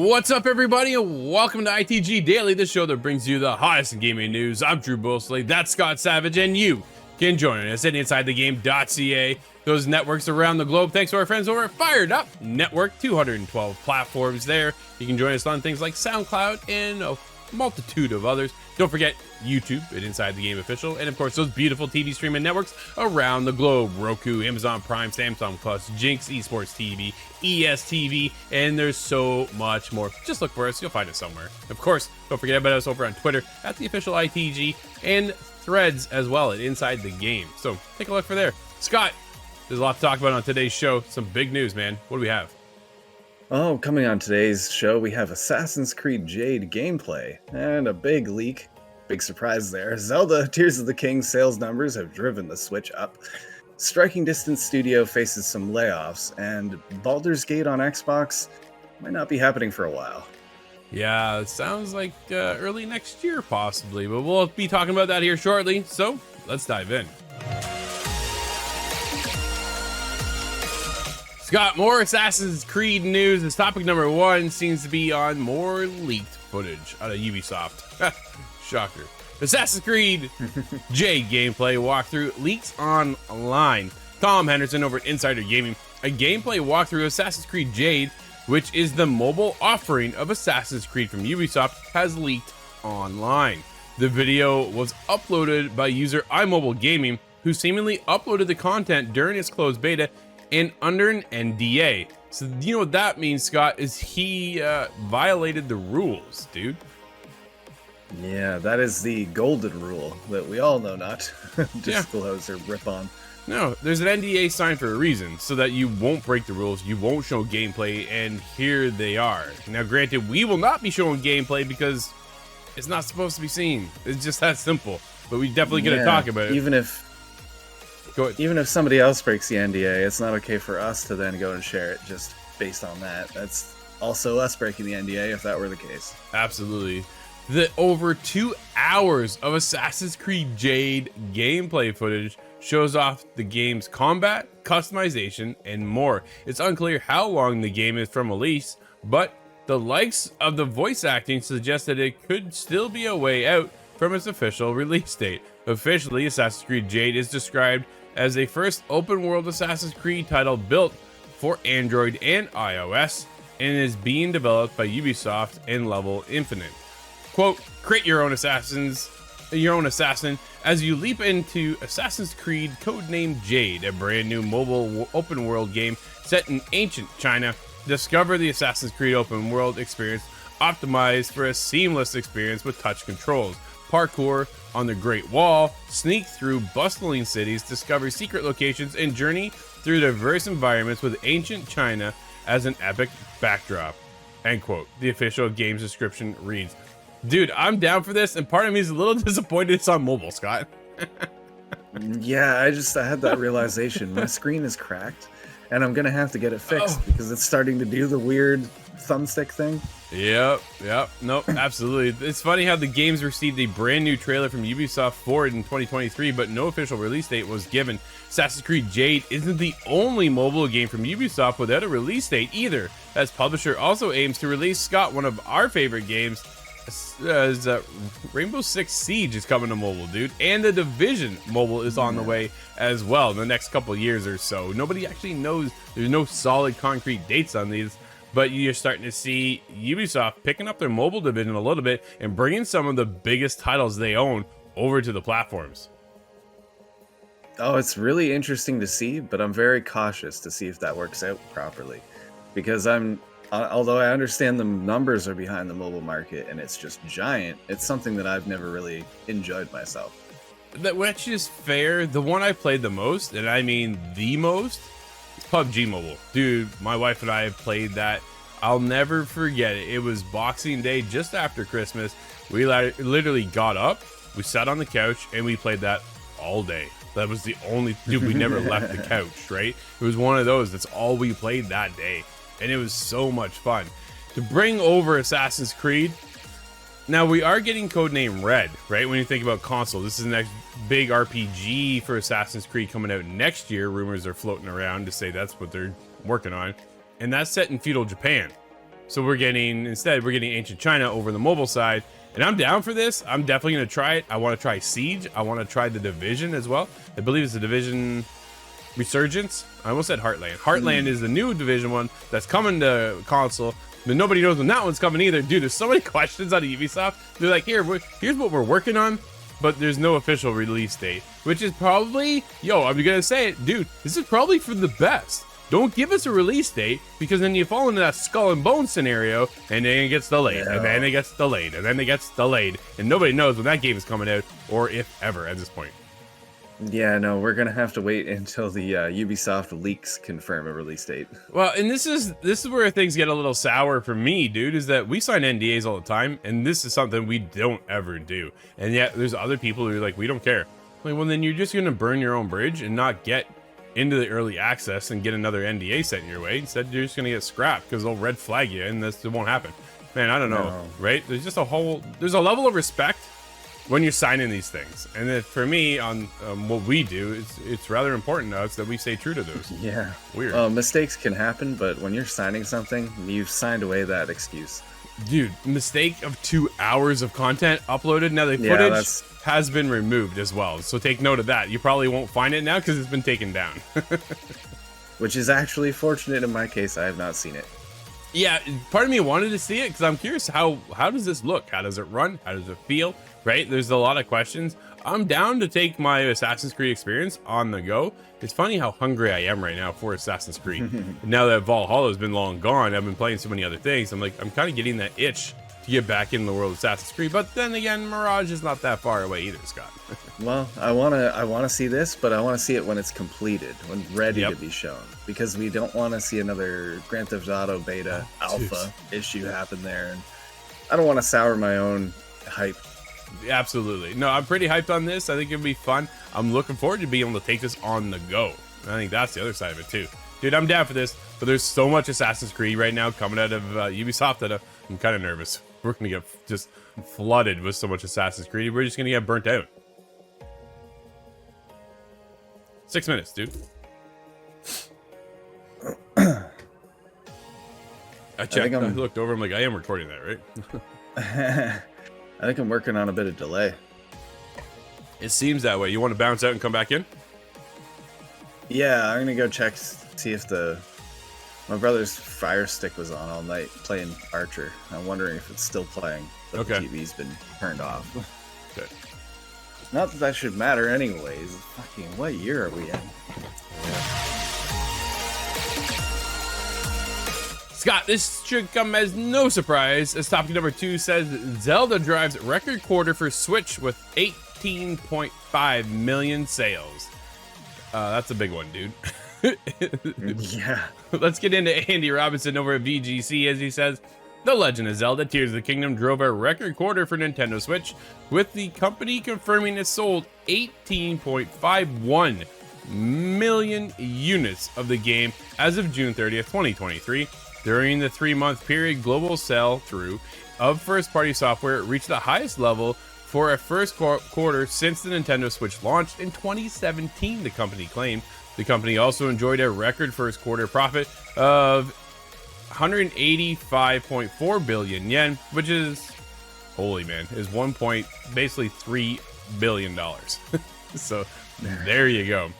What's up, everybody, and welcome to ITG Daily, the show that brings you the hottest in gaming news. I'm Drew Bosley, that's Scott Savage, and you can join us at InsideTheGame.ca, those networks around the globe. Thanks to our friends over at Fired Up Network, 212 platforms there. You can join us on things like SoundCloud and a multitude of others. Don't forget YouTube at Inside the Game Official, and of course those beautiful TV streaming networks around the globe: Roku, Amazon Prime, Samsung Plus, Jinx Esports TV, ESTV, and there's so much more. Just look for us, you'll find us somewhere. Of course, don't forget about us over on Twitter at the official ITG, and Threads as well at Inside the Game. So take a look for there. Scott, there's a lot to talk about on today's show. Some big news, man. What do we have? Oh, coming on today's show, we have Assassin's Creed Jade gameplay and a big leak. Big surprise there. Zelda Tears of the King sales numbers have driven the Switch up. Striking Distance Studio faces some layoffs, and Baldur's Gate on Xbox might not be happening for a while. Yeah, it sounds like early next year possibly, but we'll be talking about that here shortly. So let's dive in. Scott, more Assassin's Creed news. As topic number one seems to be on more leaked footage out of Ubisoft. Shocker. Assassin's Creed Jade gameplay walkthrough leaks online. Tom Henderson over at Insider Gaming. A gameplay walkthrough of Assassin's Creed Jade, which is the mobile offering of Assassin's Creed from Ubisoft, has leaked online. The video was uploaded by user iMobile Gaming, who seemingly uploaded the content during its closed beta and under an NDA. So you know what that means, Scott, is he violated the rules, dude. Yeah, that is the golden rule that we all know not disclose or rip on. No, there's an NDA signed for a reason, so that you won't break the rules, you won't show gameplay, and here they are. Now granted, we will not be showing gameplay because it's not supposed to be seen. It's just that simple, but we definitely gonna talk about it. Even if somebody else breaks the NDA, it's not okay for us to then go and share it just based on that. That's also us breaking the NDA if that were the case. Absolutely. The over 2 hours of Assassin's Creed Jade gameplay footage shows off the game's combat, customization, and more. It's unclear how long the game is from release, but the likes of the voice acting suggest that it could still be a way out from its official release date. Officially, Assassin's Creed Jade is described as a first open-world Assassin's Creed title built for Android and iOS, and is being developed by Ubisoft and Level Infinite. Quote, create your own assassin as you leap into Assassin's Creed codenamed Jade, a brand new mobile open world game set in ancient China. Discover the Assassin's Creed open world experience optimized for a seamless experience with touch controls. Parkour on the Great Wall, sneak through bustling cities, discover secret locations, and journey through diverse environments with ancient China as an epic backdrop. End quote. The official game's description reads. Dude, I'm down for this, and part of me is a little disappointed it's on mobile, Scott. Yeah, I had that realization. My screen is cracked, and I'm gonna have to get it fixed because it's starting to do the weird thumbstick thing. Yep, nope, absolutely. It's funny how the game's received a brand new trailer from Ubisoft for it in 2023, but no official release date was given. Assassin's Creed Jade isn't the only mobile game from Ubisoft without a release date either, as publisher also aims to release, Scott, one of our favorite games, Rainbow Six Siege is coming to mobile, dude, and The Division mobile is on the way as well in the next couple years or so. Nobody actually knows. There's no solid concrete dates on these, but you're starting to see Ubisoft picking up their mobile division a little bit and bringing some of the biggest titles they own over to the platforms. Oh, it's really interesting to see, but I'm very cautious to see if that works out properly, because although I understand the numbers are behind the mobile market and it's just giant, it's something that I've never really enjoyed myself. Which is fair. The one I played the most, and I mean the most, is PUBG Mobile. Dude, my wife and I have played that. I'll never forget it. It was Boxing Day just after Christmas. We literally got up, we sat on the couch, and we played that all day. That was the only... Dude, we never left the couch, right? It was one of those. That's all we played that day. And it was so much fun. To bring over Assassin's Creed, now we are getting codename Red, right? When you think about console, this is the next big RPG for Assassin's Creed coming out next year. Rumors are floating around to say that's what they're working on. And that's set in feudal Japan. So instead we're getting Ancient China over the mobile side. And I'm down for this. I'm definitely going to try it. I want to try Siege. I want to try the Division as well. I believe it's the Division Resurgence. I almost said Heartland. Heartland is the new Division one that's coming to console, but nobody knows when that one's coming either. Dude, there's so many questions out of Ubisoft. They're like, here's what we're working on, but there's no official release date, which is probably, I'm going to say it, dude, this is probably for the best. Don't give us a release date, because then you fall into that skull and bone scenario, and then it gets delayed, and then it gets delayed, and then it gets delayed, and nobody knows when that game is coming out, or if ever at this point. Yeah, no, we're gonna have to wait until the Ubisoft leaks confirm a release date. Well, and this is where things get a little sour for me, dude, is that we sign NDAs all the time, and this is something we don't ever do. And yet there's other people who are like, we don't care. Like, well, then you're just gonna burn your own bridge and not get into the early access and get another NDA sent your way. Instead, you're just gonna get scrapped because they'll red flag you, and this won't happen. Man, I don't know, right? There's just there's a level of respect when you're signing these things, and then for me, on what we do, it's rather important to us that we stay true to those. Yeah, weird. Mistakes can happen, but when you're signing something, you've signed away that excuse. Dude, mistake of 2 hours of content uploaded. Now the footage has been removed as well, so take note of that. You probably won't find it now because it's been taken down. Which is actually fortunate in my case. I have not seen it. Yeah, part of me wanted to see it because I'm curious how does this look? How does it run? How does it feel? Right? There's a lot of questions. I'm down to take my Assassin's Creed experience on the go. It's funny how hungry I am right now for Assassin's Creed. Now that Valhalla's been long gone, I've been playing so many other things. I'm kind of getting that itch to get back in the world of Assassin's Creed. But then again, Mirage is not that far away either, Scott. Well, I wanna see this, but I want to see it when it's completed, when ready to be shown, because we don't want to see another Grand Theft Auto beta alpha issue happen there, and I don't want to sour my own hype. Absolutely. No, I'm pretty hyped on this. I think it'll be fun. I'm looking forward to being able to take this on the go. I think that's the other side of it too. Dude, I'm down for this, but there's so much Assassin's Creed right now coming out of Ubisoft that I'm kind of nervous. We're going to get just flooded with so much Assassin's Creed. We're just going to get burnt out. 6 minutes, dude. I checked. I looked over. I'm like, I am recording that, right? I think I'm working on a bit of delay. It seems that way. You want to bounce out and come back in? Yeah, I'm gonna go check, see if my brother's Fire Stick was on all night playing Archer. I'm wondering if it's still playing, but the TV's been turned off. Okay. Not that should matter anyways. Fucking, what year are we in? Yeah. Scott, this should come as no surprise, as topic number 2 says Zelda drives record quarter for Switch with 18.5 million sales. That's a big one, dude. Yeah. Let's get into Andy Robinson over at VGC, as he says, The Legend of Zelda Tears of the Kingdom drove a record quarter for Nintendo Switch, with the company confirming it sold 18.51 million units of the game as of June 30th, 2023. During the 3-month period, global sell-through of first-party software reached the highest level for a first quarter since the Nintendo Switch launched in 2017, the company claimed. The company also enjoyed a record first quarter profit of 185.4 billion yen, which is, holy man, is basically $3 billion. So there you go.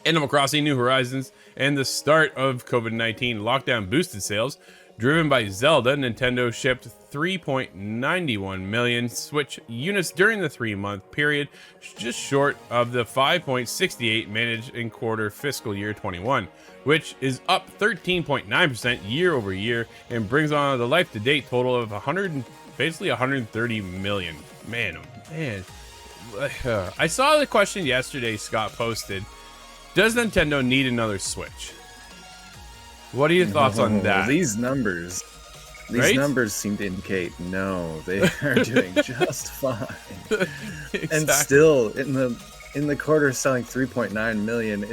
Animal Crossing New Horizons and the start of COVID-19 lockdown boosted sales. Driven by Zelda, Nintendo shipped 3.91 million Switch units during the 3-month period, just short of the 5.68 managed in quarter fiscal year 21, which is up 13.9% year over year and brings on the life-to-date total of basically 130 million. Man, oh man. I saw the question yesterday Scott posted. Does Nintendo need another Switch? What are your thoughts on that? These numbers seem to indicate no, they are doing just fine. Exactly. And still in the quarter selling 3.9 million.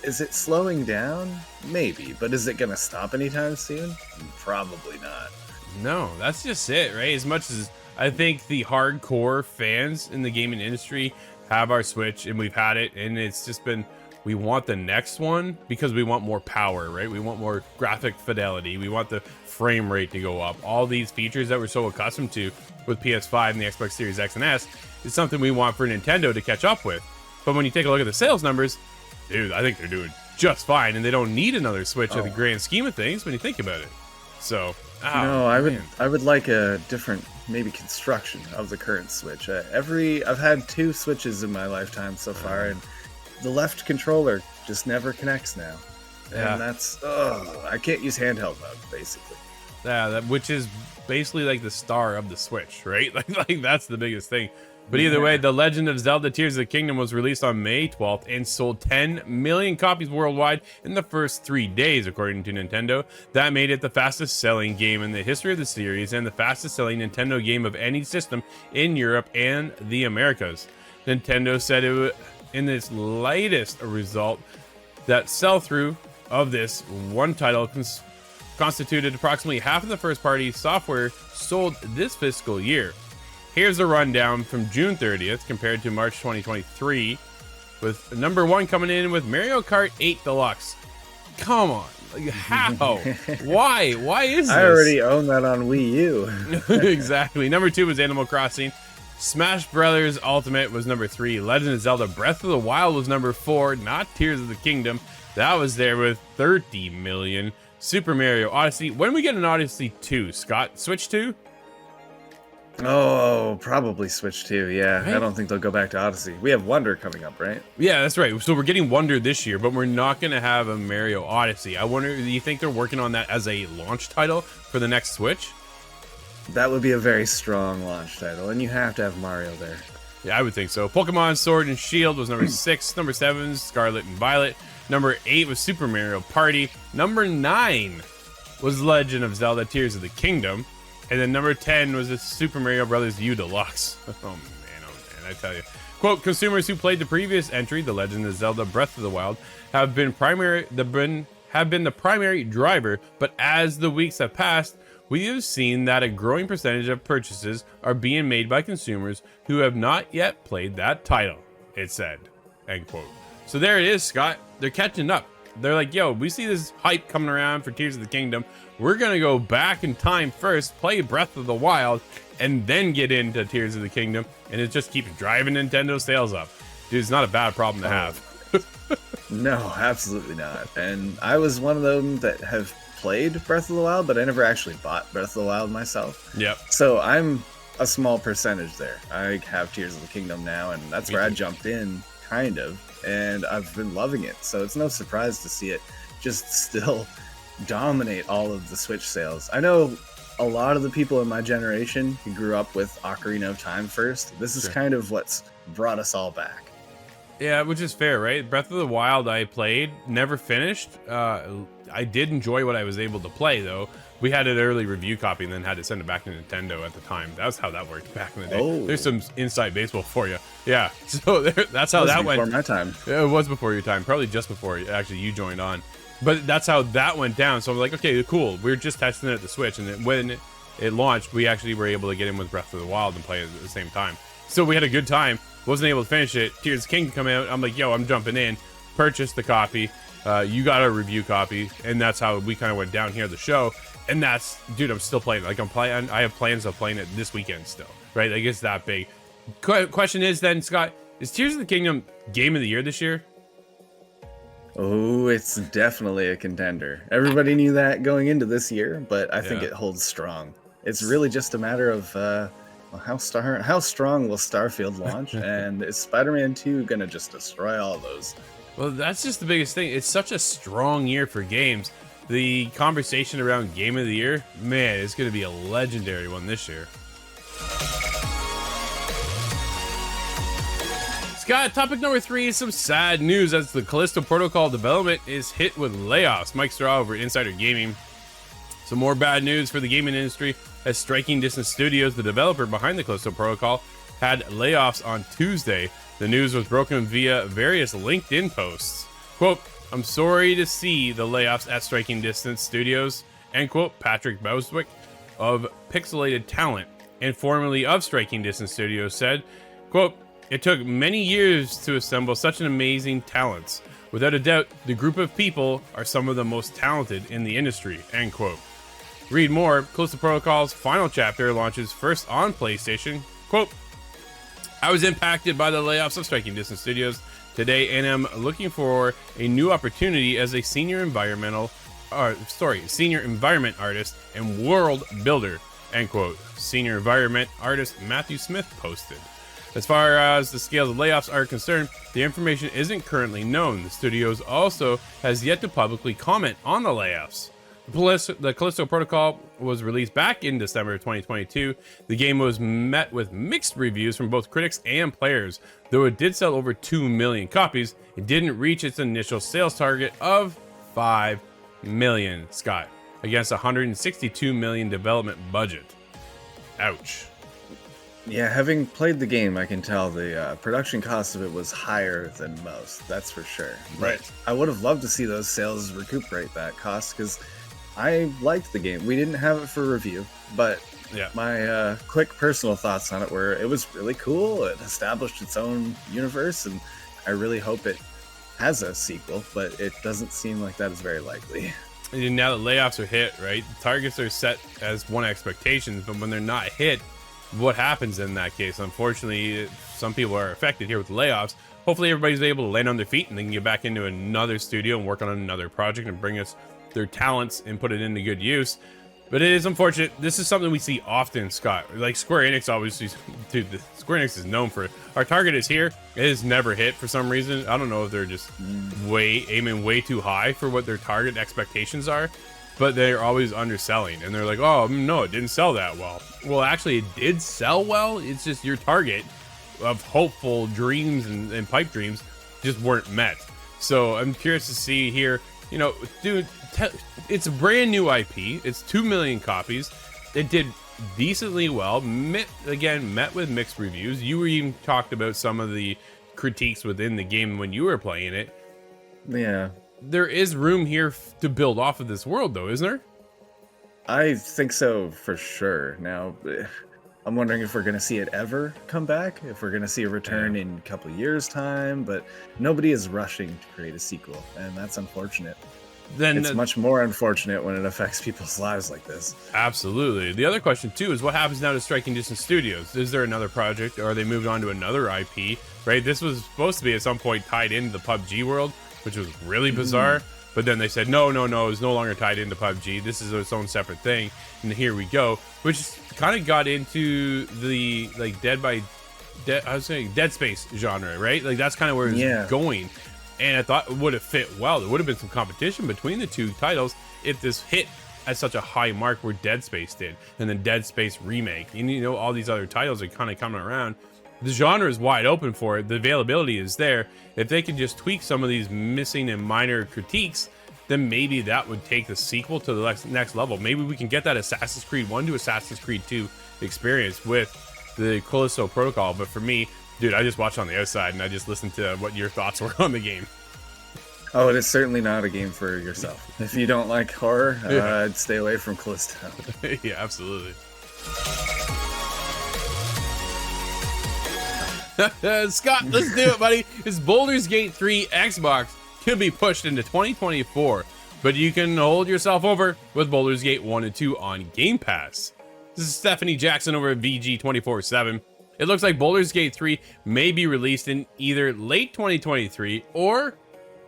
Is it slowing down? Maybe, but is it going to stop anytime soon? Probably not. No, that's just it, right? As much as I think the hardcore fans in the gaming industry have our Switch and we've had it, and it's just been we want the next one because we want more power, right? We want more graphic fidelity. We want the frame rate to go up. All these features that we're so accustomed to with PS5 and the Xbox Series X and S is something we want for Nintendo to catch up with. But when you take a look at the sales numbers, dude, I think they're doing just fine, and they don't need another Switch in the grand scheme of things when you think about it. So, no, I would like a different, maybe construction of the current Switch. I've had 2 Switches in my lifetime so far, and the left controller just never connects now. Yeah. And that's, I can't use handheld mode, basically. Yeah, which is basically like the star of the Switch, right? Like that's the biggest thing. But either way, The Legend of Zelda Tears of the Kingdom was released on May 12th and sold 10 million copies worldwide in the first 3 days, according to Nintendo. That made it the fastest selling game in the history of the series and the fastest selling Nintendo game of any system in Europe and the Americas. Nintendo said in its latest result that sell-through of this one title constituted approximately half of the first-party software sold this fiscal year. Here's a rundown from June 30th compared to March 2023, with number 1 coming in with Mario Kart 8 Deluxe. Come on, like, how? Why? Why is this? I already own that on Wii U. Exactly. Number 2 was Animal Crossing. Smash Brothers Ultimate was number 3. Legend of Zelda Breath of the Wild was number 4. Not Tears of the Kingdom. That was there with 30 million. Super Mario Odyssey. When we get an Odyssey 2, Scott? Switch 2? Oh, probably Switch 2, yeah. Right? I don't think they'll go back to Odyssey. We have Wonder coming up, right? Yeah, that's right. So we're getting Wonder this year, but we're not going to have a Mario Odyssey. I wonder, do you think they're working on that as a launch title for the next Switch? That would be a very strong launch title, and you have to have Mario there. Yeah, I would think so. Pokemon Sword and Shield was number 6. Number 7, Scarlet and Violet. Number 8 was Super Mario Party. Number 9 was Legend of Zelda Tears of the Kingdom. And then number 10 was the Super Mario Bros. U Deluxe. Oh man, I tell you. Quote, consumers who played the previous entry, The Legend of Zelda Breath of the Wild, have been the primary driver, but as the weeks have passed, we have seen that a growing percentage of purchases are being made by consumers who have not yet played that title, it said, end quote. So there it is, Scott. They're catching up. They're like, yo, we see this hype coming around for Tears of the Kingdom. We're going to go back in time first, play Breath of the Wild, and then get into Tears of the Kingdom. And it just keeps driving Nintendo sales up. Dude, it's not a bad problem to have. No, absolutely not. And I was one of them that have played Breath of the Wild, but I never actually bought Breath of the Wild myself. Yep. So I'm a small percentage there. I have Tears of the Kingdom now, and that's where I jumped in, kind of. And I've been loving it. So it's no surprise to see it just still dominate all of the Switch sales. I know a lot of the people in my generation who grew up with Ocarina of Time first. This is kind of what's brought us all back. Yeah, which is fair, right? Breath of the Wild I played, never finished. I did enjoy what I was able to play, though. We had an early review copy and then had to send it back to Nintendo at the time. That was how that worked back in the day. Oh. There's some inside baseball for you. Yeah, so that's how that went. Before my time. It was before your time, probably just before actually you joined on. But that's how that went down. So I'm like, okay, cool. We're just testing it at the Switch, and then when it launched, we actually were able to get in with Breath of the Wild and play it at the same time. So we had a good time. Wasn't able to finish it. Tears of the Kingdom come out. I'm like, yo, I'm jumping in. Purchased the copy. You got a review copy, and that's how we kind of went down here at the show. And that's, dude, I'm still playing. Like, I have plans of playing it this weekend still, right? Like, it's that big. Question is then, Scott, is Tears of the Kingdom Game of the Year this year? Oh, it's definitely a contender. Everybody knew that going into this year, but I think it holds strong. It's really just a matter of how strong will Starfield launch, and is Spider-Man 2 gonna just destroy all those? Well, that's just the biggest thing. It's such a strong year for games. The conversation around Game of the Year, man, it's going to be a legendary one this year. Scott, topic number 3 is some sad news as the Callisto Protocol development is hit with layoffs. Mike Straw over at Insider Gaming. Some more bad news for the gaming industry as Striking Distance Studios, the developer behind the Callisto Protocol, had layoffs on Tuesday. The news was broken via various LinkedIn posts. Quote, I'm sorry to see the layoffs at Striking Distance Studios, end quote. Patrick Bowswick of Pixelated Talent and formerly of Striking Distance Studios said, quote, it took many years to assemble such an amazing talents. Without a doubt, the group of people are some of the most talented in the industry, end quote. Read more. Callisto Protocol's final chapter launches first on PlayStation. Quote, I was impacted by the layoffs of Striking Distance Studios today and am looking for a new opportunity as a senior environment artist and world builder, end quote. Senior environment artist Matthew Smith posted. As far as the scales of layoffs are concerned, the information isn't currently known. The studios also has yet to publicly comment on the layoffs. The Callisto Protocol was released back in December 2022. The game was met with mixed reviews from both critics and players. Though it did sell over 2 million copies, it didn't reach its initial sales target of 5 million, Scott, against a 162 million development budget. Ouch. Yeah, having played the game, I can tell the production cost of it was higher than most. That's for sure. Right. But I would have loved to see those sales recuperate that cost because I liked the game. We didn't have it for review, but Yeah. my quick personal thoughts on it were it was really cool. It established its own universe, and I really hope it has a sequel, but it doesn't seem like that is very likely. And now that layoffs are hit, right? The targets are set as one expectations, but when they're not hit, what happens in that case? Unfortunately, some people are affected here with layoffs. Hopefully everybody's able to land on their feet and they can get back into another studio and work on another project and bring us their talents and put it into good use. But it is unfortunate. This is something we see often, Scott. Like Square Enix obviously, dude, Square Enix is known for it. Our target is here. It is never hit for some reason. I don't know if they're just aiming way too high for what their target expectations are, but they're always underselling. And they're like, oh, no, it didn't sell that well. Well, actually, it did sell well. It's just your target of hopeful dreams and pipe dreams just weren't met. So I'm curious to see here, you know, dude, it's a brand new IP. It's 2 million copies. It did decently well. Met with mixed reviews. You were even talked about some of the critiques within the game when you were playing it. Yeah. There is room here to build off of this world, though, isn't there? I think so for sure. Now, I'm wondering if we're going to see it ever come back, if we're going to see a return in a couple of years' time, but nobody is rushing to create a sequel, and that's unfortunate. Then it's much more unfortunate when it affects people's lives like this. Absolutely. The other question, too, is what happens now to Striking Distance Studios? Is there another project, or are they moved on to another IP, right? This was supposed to be at some point tied into the PUBG world, which was really bizarre. But then they said, no, it's no longer tied into PUBG. This is its own separate thing. And here we go, which kind of got into the like Dead Space genre, right? Like that's kind of where it's going. And I thought it would have fit well. There would have been some competition between the two titles if this hit at such a high mark where Dead Space did, and then Dead Space Remake. And you know, all these other titles are kind of coming around. The genre is wide open for it. The availability is there. If they could just tweak some of these missing and minor critiques, then maybe that would take the sequel to the next level. Maybe we can get that Assassin's Creed 1 to Assassin's Creed 2 experience with the Callisto Protocol. But for me, dude, I just watched on the outside and I just listened to what your thoughts were on the game. Oh, it is certainly not a game for yourself. If you don't like horror, I'd stay away from Callisto. Yeah, absolutely. Scott, let's do it, buddy. It's Baldur's Gate 3 Xbox could be pushed into 2024, but you can hold yourself over with Baldur's Gate 1 and 2 on Game Pass. This is Stephanie Jackson over at VG247. It looks like Baldur's Gate 3 may be released in either late 2023 or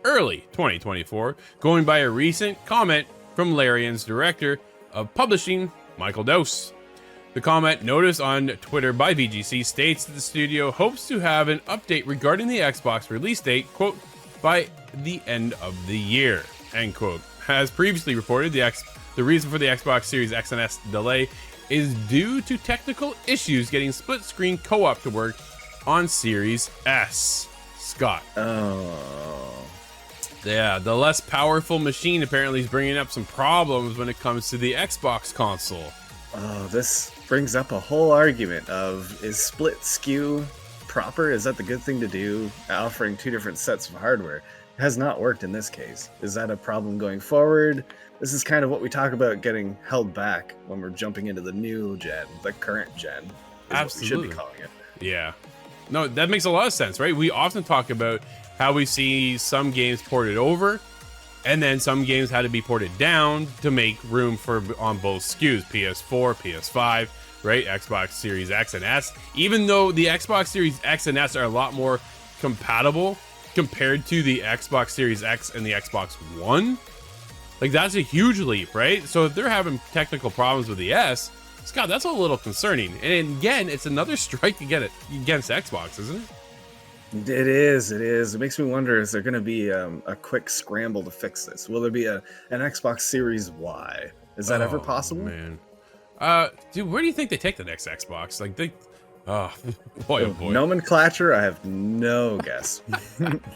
early 2024, going by a recent comment from Larian's director of publishing, Michael Dose. The comment notice on Twitter by VGC states that the studio hopes to have an update regarding the Xbox release date, quote, by the end of the year, end quote. As previously reported, the reason for the Xbox Series X and S delay is due to technical issues getting split screen co-op to work on Series S. Scott. Oh. Yeah, the less powerful machine apparently is bringing up some problems when it comes to the Xbox console. Oh, this brings up a whole argument of, is split SKU proper? Is that the good thing to do? Offering two different sets of hardware. It has not worked in this case. Is that a problem going forward? This is kind of what we talk about getting held back when we're jumping into the new gen, the current gen. Absolutely. What we should be calling it. Yeah. No, that makes a lot of sense, right? We often talk about how we see some games ported over, and then some games had to be ported down to make room for on both SKUs, PS4, PS5, right? Xbox Series X and S. Even though the Xbox Series X and S are a lot more compatible compared to the Xbox Series X and the Xbox One, like that's a huge leap, right? So if they're having technical problems with the S, Scott, that's a little concerning. And again, it's another strike against Xbox, isn't it? It is. It makes me wonder, is there going to be a quick scramble to fix this? Will there be an Xbox Series Y? Is that ever possible? Man. Dude, where do you think they take the next Xbox? Like, oh boy. Nomenclature, I have no guess.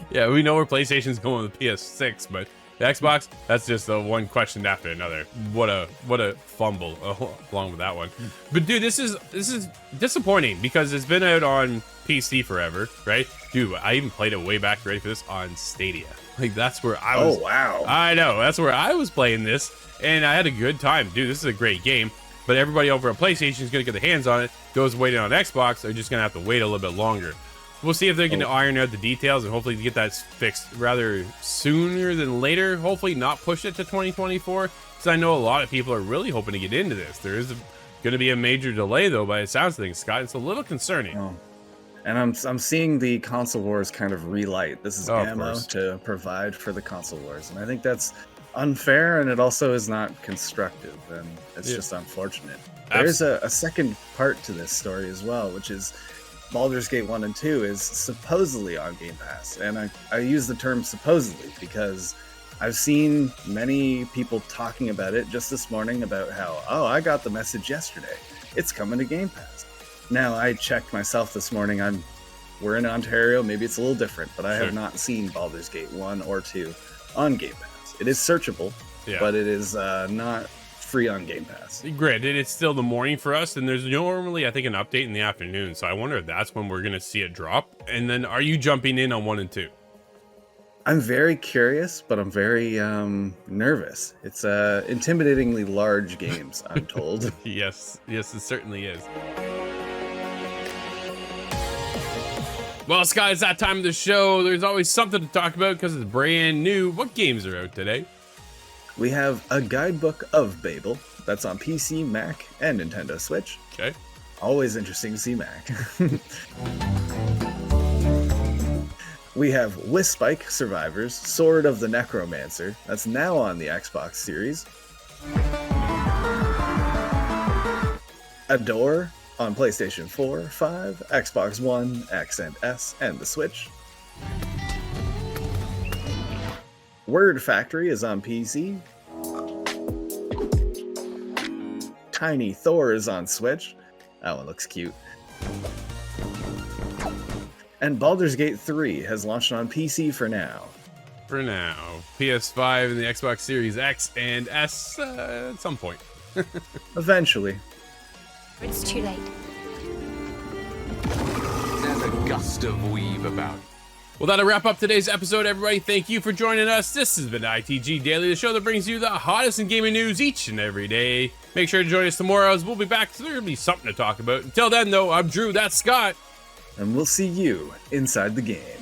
Yeah, we know where PlayStation's going with the PS6, but the Xbox, that's just the one question after another. What a fumble along with that one. But dude, this is disappointing because it's been out on PC forever, right? Dude, I even played it way back, ready for this, on Stadia. Like that's where I was. Oh wow. I know, that's where I was playing this, and I had a good time. Dude, this is a great game. But everybody over at PlayStation is gonna get their hands on it. Those waiting on Xbox are just gonna have to wait a little bit longer. We'll see if they're going to iron out the details and hopefully get that fixed rather sooner than later. Hopefully not push it to 2024, because I know a lot of people are really hoping to get into this. There is going to be a major delay, though, by the sounds of things, Scott. It's a little concerning. Oh. And I'm seeing the console wars kind of relight. This is ammo to provide for the console wars. And I think that's unfair, and it also is not constructive. And it's just unfortunate. There's a second part to this story as well, which is Baldur's Gate 1 and 2 is supposedly on Game Pass. And I use the term supposedly because I've seen many people talking about it just this morning about how, oh, I got the message yesterday. It's coming to Game Pass. Now, I checked myself this morning. We're in Ontario. Maybe it's a little different, but I have not seen Baldur's Gate 1 or 2 on Game Pass. It is searchable, but it is not free on Game Pass. Granted, it's still the morning for us, and there's normally, I think, an update in the afternoon. So I wonder if that's when we're going to see it drop. And then are you jumping in on 1 and 2? I'm very curious, but I'm very nervous. It's intimidatingly large games, I'm told. Yes, it certainly is. Well, Scott, it's that time of the show. There's always something to talk about because it's brand new. What games are out today? We have a guidebook of Babel. That's on PC, Mac, and Nintendo Switch. Okay. Always interesting to see Mac. We have Wisspike Survivors, Sword of the Necromancer. That's now on the Xbox Series. Adore on PlayStation 4, 5, Xbox One, X and S, and the Switch. Word Factory is on PC. Tiny Thor is on Switch. That one looks cute. And Baldur's Gate 3 has launched on PC for now. For now. PS5 and the Xbox Series X and S at some point. Eventually. It's too late. There's a gust of weave about. Well, that'll wrap up today's episode, everybody. Thank you for joining us. This has been ITG Daily, the show that brings you the hottest in gaming news each and every day. Make sure to join us tomorrow as we'll be back, so there'll be something to talk about. Until then, though, I'm Drew, that's Scott. And we'll see you inside the game.